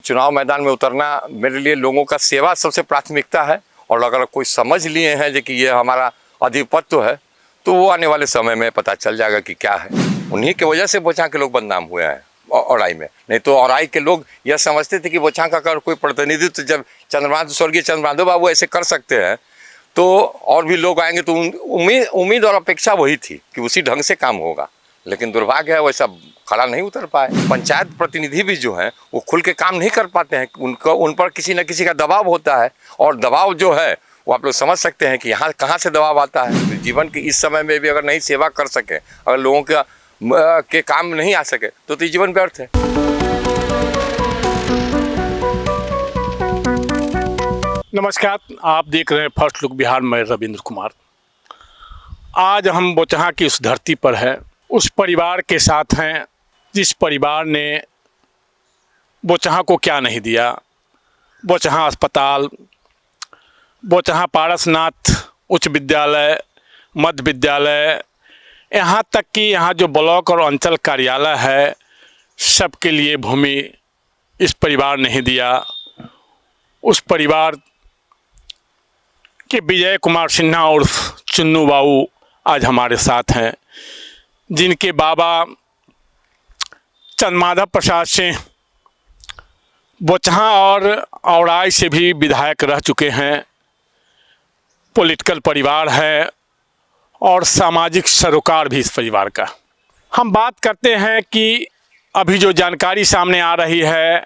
चुनाव मैदान में उतरना मेरे लिए लोगों का सेवा सबसे प्राथमिकता है। और अगर कोई समझ लिए हैं जो कि ये हमारा आधिपत्य है, तो वो आने वाले समय में पता चल जाएगा कि क्या है। उन्हीं की वजह से बोचां के लोग बदनाम हुए हैं औराई में। नहीं तो औराई के लोग यह समझते थे कि बोचां का अगर कोई प्रतिनिधित्व जब स्वर्गीय चंद्रमाधव बाबू ऐसे कर सकते हैं तो और भी लोग आएंगे, तो उम्मीद और अपेक्षा वही थी कि उसी ढंग से काम होगा। लेकिन दुर्भाग्य है वैसा खड़ा नहीं उतर पाए। पंचायत प्रतिनिधि भी जो हैं वो खुल के काम नहीं कर पाते हैं, उन पर किसी न किसी का दबाव होता है। और दबाव जो है वो आप लोग समझ सकते हैं कि यहाँ कहाँ से दबाव आता है। तो जीवन के इस समय में भी अगर नहीं सेवा कर सके, अगर लोगों के काम नहीं आ सके, तो जीवन व्यर्थ है। नमस्कार, आप देख रहे हैं फर्स्ट लुक बिहार। मैं रविंद्र कुमार। आज हम बोचहां की उस धरती पर हैं, उस परिवार के साथ हैं जिस परिवार ने बोचहां को क्या नहीं दिया। बोचहां अस्पताल, बोचहां पारसनाथ उच्च विद्यालय, मध्य विद्यालय, यहाँ तक कि यहाँ जो ब्लॉक और अंचल कार्यालय है, सबके लिए भूमि इस परिवार नहीं दिया। उस परिवार के विजय कुमार सिन्हा उर्फ चुन्नू बाबू आज हमारे साथ हैं, जिनके बाबा चंद्रमाधव प्रसाद सिंह बोचहां और औराई से भी विधायक रह चुके हैं। पॉलिटिकल परिवार है और सामाजिक सरोकार भी इस परिवार का। हम बात करते हैं कि अभी जो जानकारी सामने आ रही है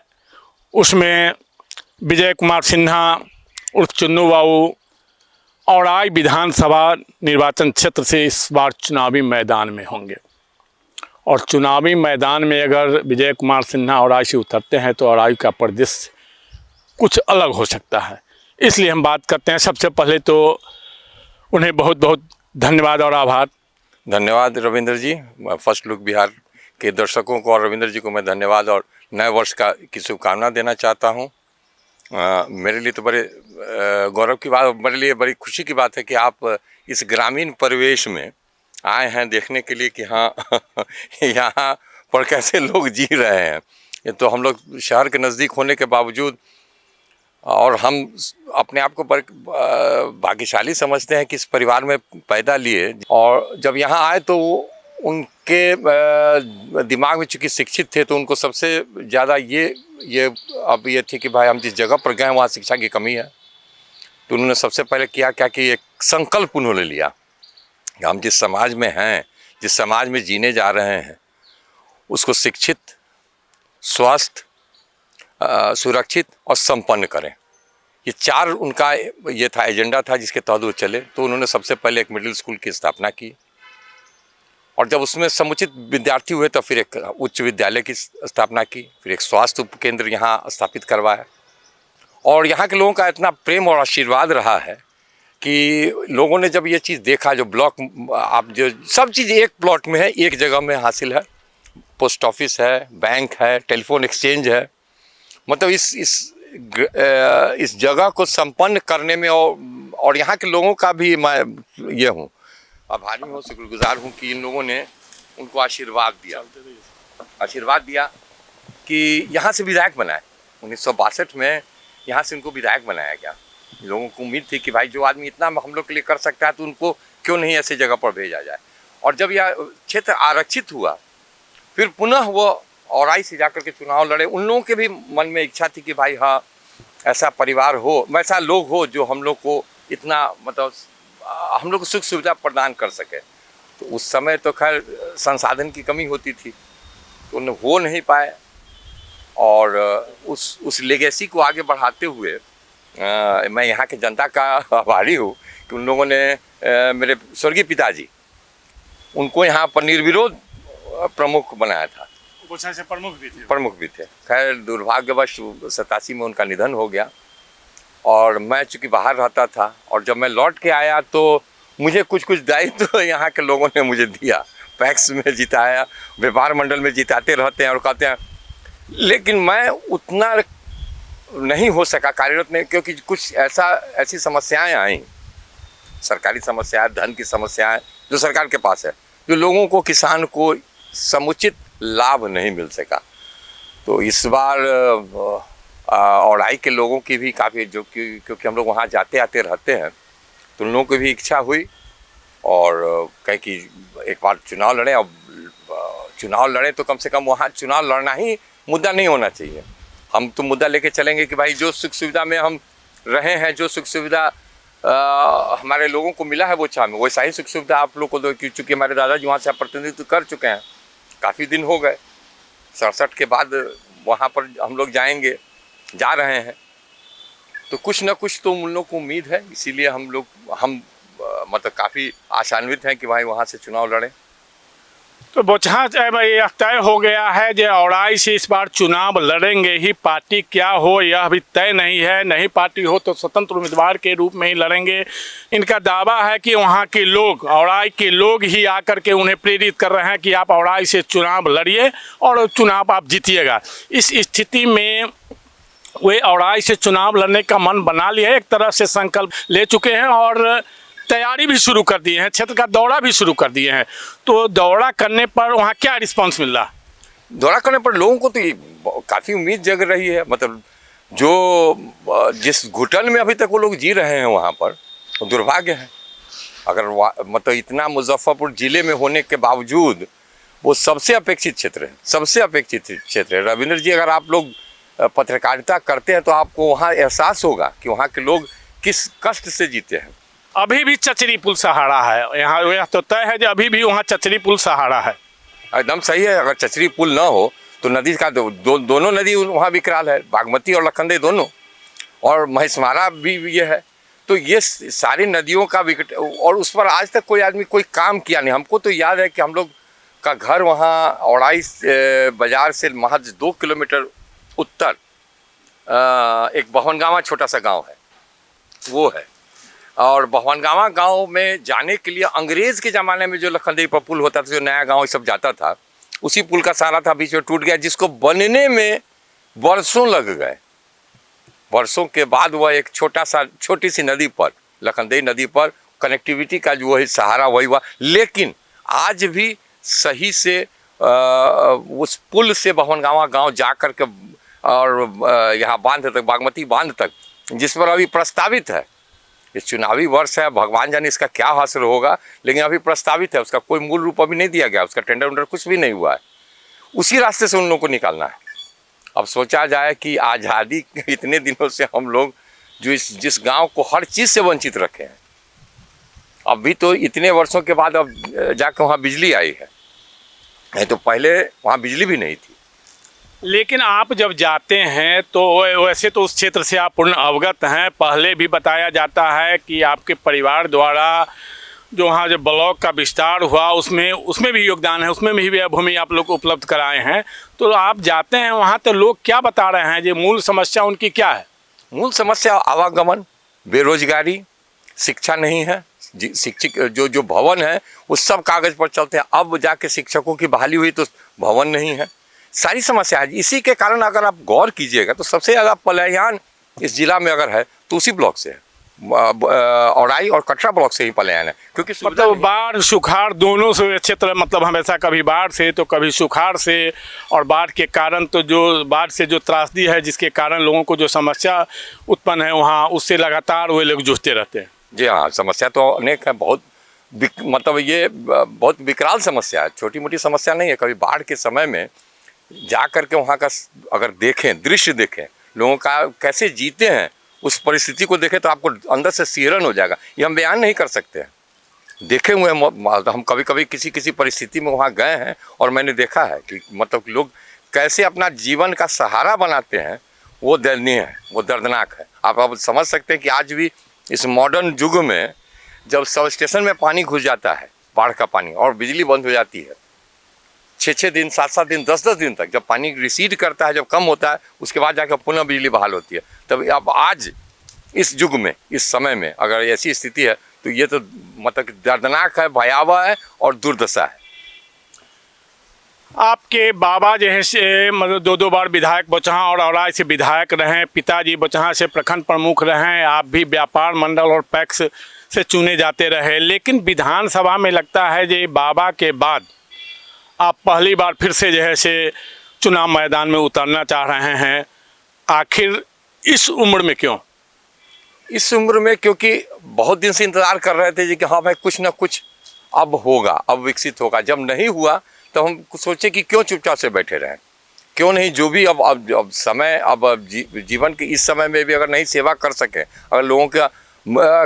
उसमें विजय कुमार सिन्हा उर्फ चुन्नू बाबू औराई विधानसभा निर्वाचन क्षेत्र से इस बार चुनावी मैदान में होंगे। और चुनावी मैदान में अगर विजय कुमार सिन्हा औराई से उतरते हैं तो औराई का परिदृश्य कुछ अलग हो सकता है। इसलिए हम बात करते हैं। सबसे पहले तो उन्हें बहुत बहुत धन्यवाद और आभार। धन्यवाद रविंद्र जी। फर्स्ट लुक बिहार के दर्शकों को और रविंद्र जी को मैं धन्यवाद और नए वर्ष की शुभकामना देना चाहता हूँ। मेरे लिए तो बड़े गौरव की बात, मेरे लिए बड़ी खुशी की बात है कि आप इस ग्रामीण परिवेश में आए हैं देखने के लिए कि हाँ यहाँ पर कैसे लोग जी रहे हैं। ये तो हम लोग शहर के नज़दीक होने के बावजूद और हम अपने आप को भाग्यशाली समझते हैं कि इस परिवार में पैदा लिए। और जब यहाँ आए तो उनके दिमाग में चूँकि शिक्षित थे, तो उनको सबसे ज़्यादा ये थी कि भाई हम जिस जगह पर गए वहाँ शिक्षा की कमी है। तो उन्होंने सबसे पहले किया क्या कि एक संकल्प उन्होंने लिया कि हम जिस समाज में हैं, जिस समाज में जीने जा रहे हैं, उसको शिक्षित, स्वस्थ, सुरक्षित और संपन्न करें। ये चार उनका ये था, एजेंडा था जिसके तहत वो चले। तो उन्होंने सबसे पहले एक मिडिल स्कूल की स्थापना की और जब उसमें समुचित विद्यार्थी हुए तो फिर एक उच्च विद्यालय की स्थापना की, फिर एक स्वास्थ्य उप केंद्र यहाँ स्थापित करवाया। और यहाँ के लोगों का इतना प्रेम और आशीर्वाद रहा है कि लोगों ने जब ये चीज़ देखा, जो ब्लॉक आप जो सब चीज़ एक प्लॉट में है, एक जगह में हासिल है, पोस्ट ऑफिस है, बैंक है, टेलीफोन एक्सचेंज है, मतलब इस जगह को संपन्न करने में और यहाँ के लोगों का भी मैं ये हूँ आभारी हूँ, शुक्रगुजार हूँ कि इन लोगों ने उनको आशीर्वाद दिया कि यहाँ से विधायक बनाए। 1962 में यहाँ से उनको विधायक बनाया गया। लोगों को उम्मीद थी कि भाई जो आदमी इतना हम लोग के लिए कर सकता है तो उनको क्यों नहीं ऐसी जगह पर भेजा जाए। और जब यह क्षेत्र आरक्षित हुआ, फिर पुनः वो औराई से जाकर के चुनाव लड़े। उन लोगों के भी मन में इच्छा थी कि भाई हाँ ऐसा परिवार हो, ऐसा लोग हो जो हम लोग को इतना मतलब हम लोग को सुख सुविधा प्रदान कर सके। तो उस समय तो खैर संसाधन की कमी होती थी, तो उन्हें हो नहीं पाए। और उस लेगेसी को आगे बढ़ाते हुए मैं यहाँ के जनता का आभारी हूँ कि उन लोगों ने मेरे स्वर्गीय पिताजी उनको यहाँ पर निर्विरोध प्रमुख बनाया था। बोचहां से प्रमुख भी थे। खैर दुर्भाग्यवश 87 में उनका निधन हो गया और मैं चूँकि बाहर रहता था और जब मैं लौट के आया तो मुझे कुछ दायित्व यहाँ के लोगों ने मुझे दिया। पैक्स में जिताया, व्यापार मंडल में जिताते रहते हैं और कहते हैं, लेकिन मैं उतना नहीं हो सका कार्यरत में, क्योंकि कुछ ऐसी समस्याएं आई, सरकारी समस्याएं, धन की समस्याएं जो सरकार के पास है, जो लोगों को, किसान को समुचित लाभ नहीं मिल सका। तो इस बार औड़ाई के लोगों की भी काफ़ी, जो क्योंकि हम लोग वहाँ जाते आते रहते हैं, तो उन लोगों की भी इच्छा हुई और कहे कि एक बार चुनाव लड़े, और चुनाव लड़े तो कम से कम वहाँ चुनाव लड़ना ही मुद्दा नहीं होना चाहिए। हम तो मुद्दा लेके चलेंगे कि भाई जो सुख सुविधा में हम रहे हैं, जो सुख सुविधा हमारे लोगों को मिला है वो में वैसा ही सुख सुविधा आप लोग को दो, चूँकि हमारे दादाजी वहाँ से प्रतिनिधित्व कर चुके हैं, काफ़ी दिन हो गए। 67 के बाद वहाँ पर हम लोग जाएंगे, जा रहे हैं, तो कुछ न कुछ तो उन लोग को उम्मीद है। इसीलिए हम मतलब काफ़ी आशान्वित हैं कि भाई वहाँ से चुनाव लड़ें। तो बोचहा यह तय हो गया है जो औड़ाई से इस बार चुनाव लड़ेंगे ही, पार्टी क्या हो यह अभी तय नहीं है। नहीं पार्टी हो तो स्वतंत्र उम्मीदवार के रूप में ही लड़ेंगे। इनका दावा है कि वहाँ के लोग, औड़ाई के लोग ही आकर के उन्हें प्रेरित कर रहे हैं कि आप औड़ाई से चुनाव लड़िए और चुनाव आप जीतिएगा। इस स्थिति में वे औड़ाई से चुनाव लड़ने का मन बना लिया है, एक तरह से संकल्प ले चुके हैं और तैयारी भी शुरू कर दी है, क्षेत्र का दौरा भी शुरू कर दिए हैं। तो दौरा करने पर वहाँ क्या रिस्पांस मिल रहा? दौरा करने पर लोगों को तो काफ़ी उम्मीद जग रही है। मतलब जो जिस घुटन में अभी तक वो लोग जी रहे हैं वहाँ पर, वो दुर्भाग्य है। अगर मतलब इतना मुजफ्फरपुर ज़िले में होने के बावजूद वो सबसे अपेक्षित क्षेत्र है, सबसे अपेक्षित क्षेत्र है। रविंद्र जी, अगर आप लोग पत्रकारिता करते हैं तो आपको वहाँ एहसास होगा कि वहाँ के लोग किस कष्ट से जीते हैं। अभी भी चचरी पुल सहारा है यहाँ, यह तो तय है कि अभी भी वहाँ चचरी पुल सहारा है। एकदम सही है। अगर चचरी पुल ना हो तो नदी का दोनों नदी वहाँ विकराल है, बागमती और लखनदेई दोनों, और महिषमारा भी ये है। तो ये सारी नदियों का विकट, और उस पर आज तक कोई आदमी कोई काम किया नहीं। हमको तो याद है कि हम लोग का घर वहाँ औड़ाई बाजार से महज 2 किलोमीटर उत्तर एक बहनगावा छोटा सा गांव है, वो है। और बहनगावा गांव में जाने के लिए अंग्रेज़ के ज़माने में जो लखनदेई पर पुल होता था, जो नया गांव सब जाता था, उसी पुल का सहारा था, बीच में टूट गया, जिसको बनने में बरसों लग गए। बरसों के बाद वह एक छोटी सी नदी पर, लखनदेई नदी पर कनेक्टिविटी का जो वही सहारा वही हुआ। लेकिन आज भी सही से उस पुल से बहनगावा गांव जा कर के और यहाँ बांध तक, बागमती बांध तक, जिस पर अभी प्रस्तावित है, ये चुनावी वर्ष है, भगवान जाने इसका क्या हासिल होगा, लेकिन अभी प्रस्तावित है, उसका कोई मूल रूप अभी नहीं दिया गया, उसका टेंडर वेंडर कुछ भी नहीं हुआ है। उसी रास्ते से उन लोगों को निकालना है। अब सोचा जाए कि आज़ादी इतने दिनों से हम लोग जो जिस गांव को हर चीज़ से वंचित रखे हैं, अभी तो इतने वर्षों के बाद अब जाकर वहाँ बिजली आई है, नहीं तो पहले वहाँ बिजली भी नहीं थी। लेकिन आप जब जाते हैं तो वैसे तो उस क्षेत्र से आप पूर्ण अवगत हैं। पहले भी बताया जाता है कि आपके परिवार द्वारा जो वहाँ जो ब्लॉक का विस्तार हुआ उसमें भी योगदान है, उसमें भी भूमि आप लोग को उपलब्ध कराए हैं। तो आप जाते हैं वहाँ तो लोग क्या बता रहे हैं, जो मूल समस्या उनकी क्या है? मूल समस्या आवागमन, बेरोजगारी, शिक्षा नहीं है। शिक्षक जो भवन है वो सब कागज़ पर चलते हैं। अब जाके शिक्षकों की बहाली हुई तो भवन नहीं है। सारी समस्या है। इसी के कारण अगर आप गौर कीजिएगा तो सबसे ज़्यादा पलायन इस जिला में अगर है तो उसी ब्लॉक से है, औड़ाई और कटरा ब्लॉक से ही पलायन है। क्योंकि मतलब बाढ़ सुखाड़ दोनों से क्षेत्र, मतलब हमेशा कभी बाढ़ से तो कभी सुखाड़ से, और बाढ़ के कारण तो जो बाढ़ से जो त्रासदी है जिसके कारण लोगों को जो समस्या उत्पन्न है वहाँ, उससे लगातार वे लोग जूझते रहते हैं। जी हाँ, समस्या तो अनेक है, बहुत मतलब ये बहुत विकराल समस्या है, छोटी मोटी समस्या नहीं है। कभी बाढ़ के समय में जा कर के वहाँ का अगर देखें, दृश्य देखें, लोगों का कैसे जीते हैं, उस परिस्थिति को देखें तो आपको अंदर से सिहरन हो जाएगा। ये हम बयान नहीं कर सकते हैं। देखे हुए हम कभी कभी किसी परिस्थिति में वहाँ गए हैं और मैंने देखा है कि मतलब लोग कैसे अपना जीवन का सहारा बनाते हैं। वो दयनीय है, वो दर्दनाक है। आप अब समझ सकते हैं कि आज भी इस मॉडर्न युग में जब सब स्टेशन में पानी घुस जाता है, बाढ़ का पानी, और बिजली बंद हो जाती है 6-6 दिन, 7-7 दिन, 10-10 दिन तक, जब पानी रिसीड करता है, जब कम होता है, उसके बाद जाकर पुनः बिजली बहाल होती है। तब अब आज इस युग में, इस समय में अगर ऐसी स्थिति है तो ये तो मतलब दर्दनाक है, भयावह है और दुर्दशा है। आपके बाबा जैसे मतलब 2 बार विधायक बोचहा और औड़ाई से विधायक रहे, पिताजी बोचहा से प्रखंड प्रमुख रहे, आप भी व्यापार मंडल और पैक्स से चुने जाते रहे। लेकिन विधानसभा में लगता है जो बाबा के बाद आप पहली बार फिर से जो है से चुनाव मैदान में उतरना चाह रहे हैं। आखिर इस उम्र में क्यों? इस उम्र में क्योंकि बहुत दिन से इंतज़ार कर रहे थे जी कि हाँ भाई कुछ ना कुछ अब होगा, अब विकसित होगा। जब नहीं हुआ तो हम सोचे कि क्यों चुपचाप से बैठे रहें, क्यों नहीं जो भी अब समय अब जीवन के इस समय में भी अगर नहीं सेवा कर सके, अगर लोगों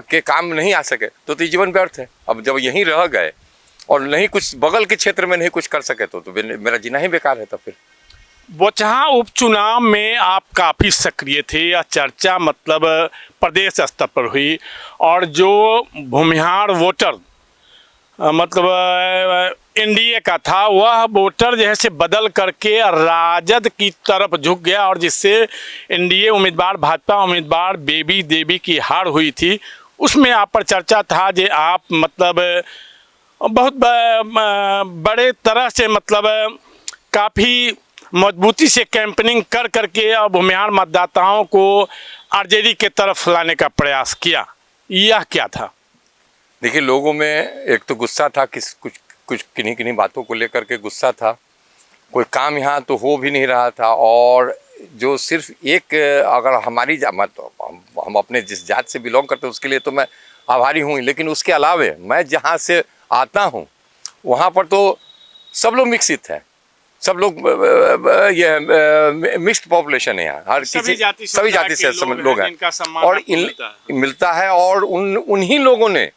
के काम नहीं आ सके तो जीवन व्यर्थ है। अब जब यहीं रह गए और नहीं कुछ बगल के क्षेत्र में नहीं कुछ कर सके तो मेरा जीना ही बेकार है। तब फिर बोचहां उपचुनाव में आप काफ़ी सक्रिय थे, या चर्चा मतलब प्रदेश स्तर पर हुई, और जो भूमिहार वोटर मतलब एनडीए का था, वह वोटर जैसे बदल करके राजद की तरफ झुक गया, और जिससे एनडीए उम्मीदवार भाजपा उम्मीदवार बेबी देवी की हार हुई थी। उसमें आप पर चर्चा था कि आप मतलब बहुत बड़े तरह से मतलब काफ़ी मजबूती से कैंपेनिंग कर करके और भूमिहार मतदाताओं को आरजेडी के तरफ लाने का प्रयास किया। यह क्या था? देखिए, लोगों में एक तो गुस्सा था कि कुछ किन्हीं बातों को लेकर के गुस्सा था। कोई काम यहाँ तो हो भी नहीं रहा था, और जो सिर्फ एक अगर हमारी हम अपने जिस जात से बिलोंग करते हैं उसके लिए तो मैं आभारी हूँ, लेकिन उसके अलावे मैं जहाँ से आता हूँ वहाँ पर तो सब लोग मिक्सित है, सब लोग ये मिक्स्ड पॉपुलेशन है यहाँ। हर सभी जाति से लोग हैं और मिलता है। और उन्हीं लोगों ने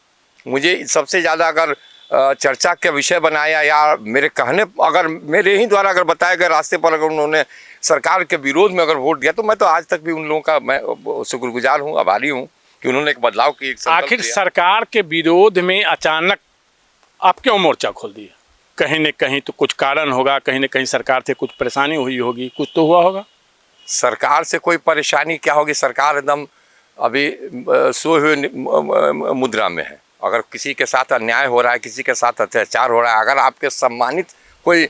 मुझे सबसे ज़्यादा अगर चर्चा का विषय बनाया, या मेरे कहने अगर मेरे ही द्वारा अगर बताए गए रास्ते पर अगर उन्होंने सरकार के विरोध में अगर वोट दिया तो मैं तो आज तक भी उन लोगों का मैं शुक्रगुजार हूँ, आभारी हूँ कि उन्होंने एक बदलाव की। आखिर सरकार के विरोध में अचानक आप क्यों मोर्चा खोल दिया? कहीं न कहीं तो कुछ कारण होगा, कहीं न कहीं सरकार से कुछ परेशानी हुई होगी, कुछ तो हुआ होगा। सरकार से कोई परेशानी क्या होगी? सरकार एकदम अभी सोए हुए मुद्रा में है। अगर किसी के साथ अन्याय हो रहा है, किसी के साथ अत्याचार हो रहा है, अगर आपके सम्मानित कोई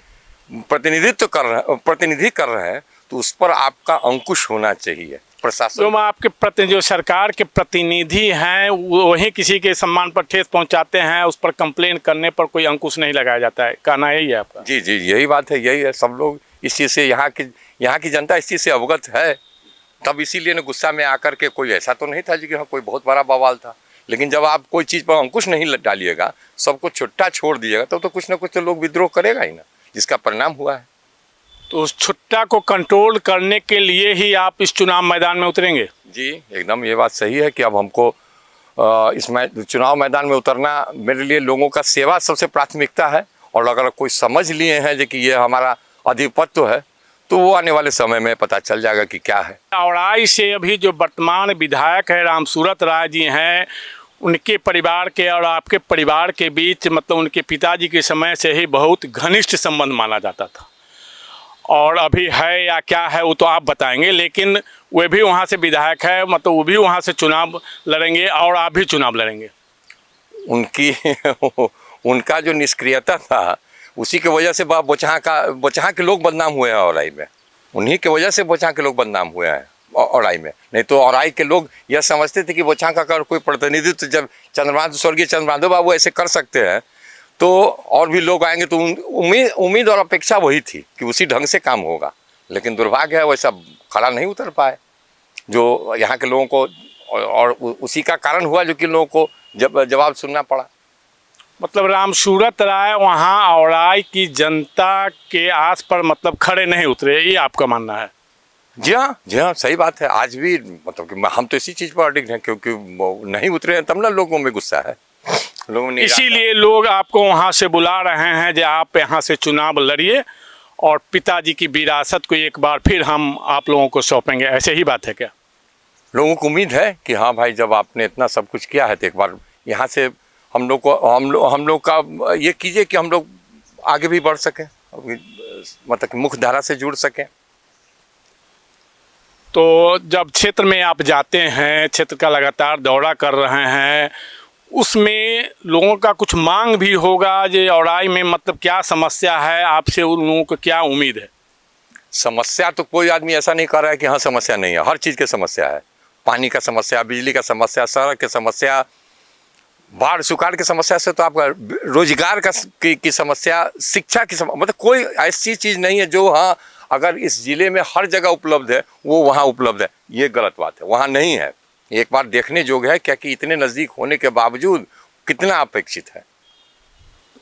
प्रतिनिधि कर रहे हैं तो उस पर आपका अंकुश होना चाहिए। प्रशासन जो आपके जो सरकार के प्रतिनिधि हैं वही किसी के सम्मान पर ठेस पहुंचाते हैं, उस पर कंप्लेन करने पर कोई अंकुश नहीं लगाया जाता है, कहना यही है आपका? जी जी, यही बात है, यही है। सब लोग इस चीज़ से यहाँ की जनता इस चीज़ से अवगत है। तब इसीलिए ना गुस्सा में आकर के कोई ऐसा तो नहीं था जी कि हाँ कोई बहुत बड़ा बवाल था, लेकिन जब आप कोई चीज़ पर अंकुश नहीं डालिएगा, सबको छुट्टा छोड़ दिएगा, तब तो कुछ ना कुछ तो लोग विद्रोह करेगा ही ना, जिसका परिणाम हुआ है। तो उस छुट्टा को कंट्रोल करने के लिए ही आप इस चुनाव मैदान में उतरेंगे? जी एकदम, ये बात सही है कि अब हमको इसमें चुनाव मैदान में उतरना मेरे लिए लोगों का सेवा सबसे प्राथमिकता है। और अगर कोई समझ लिए हैं जो कि ये हमारा आधिपत्य है तो वो आने वाले समय में पता चल जाएगा कि क्या है। औड़ाई से अभी जो वर्तमान विधायक है रामसूरत राय जी हैं, उनके परिवार के और आपके परिवार के बीच मतलब उनके पिताजी के समय से ही बहुत घनिष्ठ संबंध माना जाता था, और अभी है या क्या है वो तो आप बताएंगे, लेकिन वे भी वहाँ से विधायक है, मतलब वो भी वहाँ से चुनाव लड़ेंगे और आप भी चुनाव लड़ेंगे। उनका जो निष्क्रियता था उसी की वजह से बोचहां के लोग बदनाम हुए हैं औराई में। उन्हीं की वजह से बोचहां के लोग बदनाम हुए हैं औराई में। नहीं तो औराई के लोग यह समझते थे कि बोचहां का अगर कोई प्रतिनिधित्व जब स्वर्गीय चंद्रमाधव बाबू ऐसे कर सकते हैं तो और भी लोग आएंगे, तो उम्मीद और अपेक्षा वही थी कि उसी ढंग से काम होगा। लेकिन दुर्भाग्य है वैसा खड़ा नहीं उतर पाए जो यहाँ के लोगों को, और उसी का कारण हुआ जो कि लोगों को जवाब सुनना पड़ा। मतलब रामसूरत राय वहाँ औराई की जनता के आस पर मतलब खड़े नहीं उतरे, ये आपका मानना है? जी हाँ, सही बात है। आज भी मतलब कि हम तो इसी चीज़ पर अडिग हैं, क्योंकि नहीं उतरे हैं तब ना लोगों में गुस्सा है, लोगों ने इसीलिए लोग आपको वहाँ से बुला रहे हैं जो आप यहाँ से चुनाव लड़िए और पिताजी की विरासत को एक बार फिर हम आप लोगों को सौंपेंगे, ऐसे ही बात है क्या? लोगों को उम्मीद है कि हाँ भाई जब आपने इतना सब कुछ किया है तो एक बार यहाँ से हम लोग का ये कीजिए कि हम लोग आगे भी बढ़ सकें, मतलब कि मुख्य धारा से जुड़ सकें। तो जब क्षेत्र में आप जाते हैं, क्षेत्र का लगातार दौरा कर रहे हैं, उसमें लोगों का कुछ मांग भी होगा जो औराई में मतलब क्या समस्या है, आपसे उन लोगों को क्या उम्मीद है? समस्या तो कोई आदमी ऐसा नहीं कर रहा है कि हाँ समस्या नहीं है, हर चीज़ की समस्या है। पानी का समस्या, बिजली का समस्या, सड़क की समस्या, बाढ़ सुखाड़ की समस्या से तो आपका रोजगार की समस्या, शिक्षा की समस्या, मतलब कोई ऐसी चीज़ नहीं है जो हाँ अगर इस ज़िले में हर जगह उपलब्ध है वो वहाँ उपलब्ध है, ये गलत बात है, वहाँ नहीं है। एक बार देखने योग्य है क्या कि इतने नज़दीक होने के बावजूद कितना अपेक्षित है।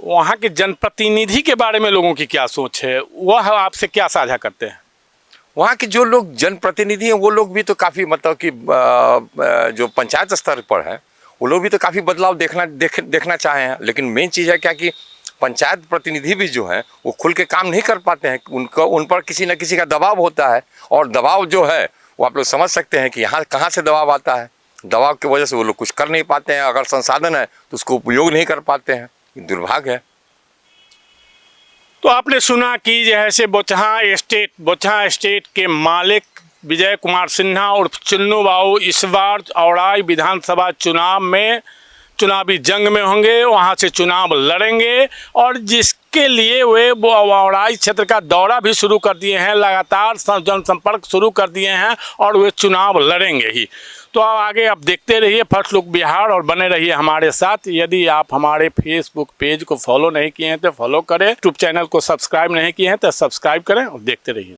वहाँ के जनप्रतिनिधि के बारे में लोगों की क्या सोच है, वह आपसे क्या साझा करते हैं? वहाँ के जो लोग जनप्रतिनिधि हैं वो लोग भी तो काफ़ी मतलब कि जो पंचायत स्तर पर है वो लोग भी तो काफ़ी बदलाव देखना चाहे हैं। लेकिन मेन चीज़ है क्या कि पंचायत प्रतिनिधि भी जो हैं वो खुल के काम नहीं कर पाते हैं, उन पर किसी न किसी का दबाव होता है। और दबाव जो है वो आप लोग समझ सकते हैं कि यहाँ कहाँ से दबाव आता है। दबाव की वजह से वो लोग कुछ कर नहीं पाते हैं, अगर संसाधन है तो उसको उपयोग नहीं कर पाते हैं, दुर्भाग्य है। तो आपने सुना कि जैसे बोचहां स्टेट के मालिक विजय कुमार सिन्हा और चुन्नू बाबू इस बार औड़ाई विधानसभा चुनाव में चुनावी जंग में होंगे, वहां से चुनाव लड़ेंगे और जिसके लिए वे औड़ाई क्षेत्र का दौरा भी शुरू कर दिए हैं, लगातार जनसंपर्क शुरू कर दिए हैं और वे चुनाव लड़ेंगे ही। तो आगे आप देखते रहिए फर्स्ट लुक बिहार और बने रहिए हमारे साथ। यदि आप हमारे फेसबुक पेज को फॉलो नहीं किए हैं तो फॉलो करें, यूट्यूब चैनल को सब्सक्राइब नहीं किए हैं तो सब्सक्राइब करें और देखते रहिए।